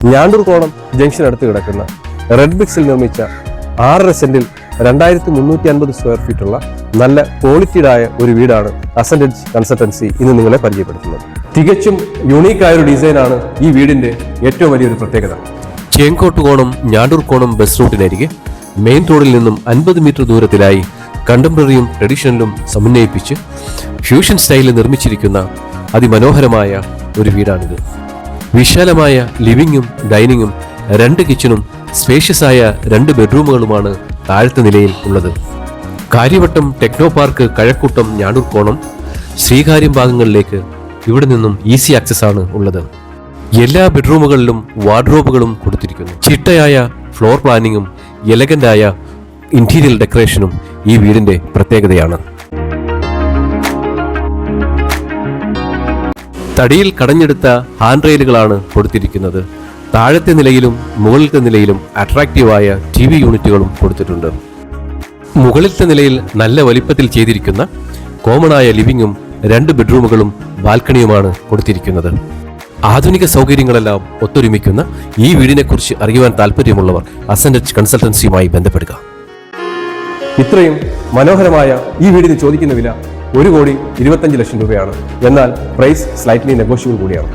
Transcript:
ഞാണ്ടൂർകോണം junction അടുത്ത് കിടക്കുന്ന red ബ്രിക്സിൽ നിർമ്മിച്ച 6.5 സെന്റിൽ 2350 സ്ക്വയർ ഫീറ്റ് ഉള്ള നല്ല ക്വാളിറ്റിയായ ഒരു വീടാണ് അസൻഡൻസ് കൺസൾട്ടൻസി ഇന്ന് നിങ്ങളെ പരിചയപ്പെടുത്തുന്നത്. തികച്ചും യുണീക്കായ ഒരു ഡിസൈനാണ് ഈ വീടിന്റെ ഏറ്റവും വലിയൊരു പ്രത്യേകത. ചേങ്കോട്ടുകോണം ഞാണ്ടൂർകോണം ബസ് റൂട്ടിനരികെ മെയിൻ റോഡിൽ നിന്നും 50 മീറ്റർ ദൂരത്തിലായി കണ്ടംപററിയും ട്രഡീഷണലും സമന്വയിപ്പിച്ച് ഫ്യൂഷൻ സ്റ്റൈലിൽ നിർമ്മിച്ചിരിക്കുന്ന അതിമനോഹരമായ ഒരു വീടാണിത്. വിശാലമായ ലിവിങ്ങും ഡൈനിങ്ങും 2 കിച്ചണും സ്പേഷ്യസ് ആയ 2 ബെഡ്റൂമുകളുമാണ് താഴത്തെ നിലയിൽ ഉള്ളത്. കാര്യവട്ടം ടെക്നോ പാർക്ക്, കഴക്കൂട്ടം, ഞാണ്ടൂർകോണം, ശ്രീകാര്യം ഭാഗങ്ങളിലേക്ക് ഇവിടെ നിന്നും ഈസി ആക്സസ് ആണ് ഉള്ളത്. എല്ലാ ബെഡ്റൂമുകളിലും വാർഡ്രോബുകളും കൊടുത്തിരിക്കുന്നു. ചിട്ടയായ ഫ്ലോർ പ്ലാനിങ്ങും എലഗന്റായ ഇന്റീരിയർ ഡെക്കറേഷനും ഈ വീടിന്റെ പ്രത്യേകതയാണ്. തടിയിൽ കടഞ്ഞെടുത്ത ഹാൻഡ് റെയിലുകളാണ് കൊടുത്തിരിക്കുന്നത്. താഴത്തെ നിലയിലും മുകളിലത്തെ നിലയിലും അട്രാക്റ്റീവായ TV യൂണിറ്റുകളും കൊടുത്തിട്ടുണ്ട്. മുകളിലത്തെ നിലയിൽ നല്ല വലിപ്പത്തിൽ ചെയ്തിരിക്കുന്ന കോമണായ ലിവിങ്ങും 2 ബെഡ്റൂമുകളും ബാൽക്കണിയുമാണ് കൊടുത്തിരിക്കുന്നത്. ആധുനിക സൗകര്യങ്ങളെല്ലാം ഒത്തൊരുമിക്കുന്ന ഈ വീടിനെക്കുറിച്ച് അറിയുവാൻ താല്പര്യമുള്ളവർ അസൻഡൻസ് കൺസൾട്ടൻസിയുമായി ബന്ധപ്പെടുക. ഇത്രയും മനോഹരമായ ഈ വീടിന് ചോദിക്കുന്ന വില 1,25,00,000 രൂപയാണ്. എന്നാൽ പ്രൈസ് സ്ലൈറ്റ്ലി നെഗോഷ്യബിൾ കൂടിയാണ്.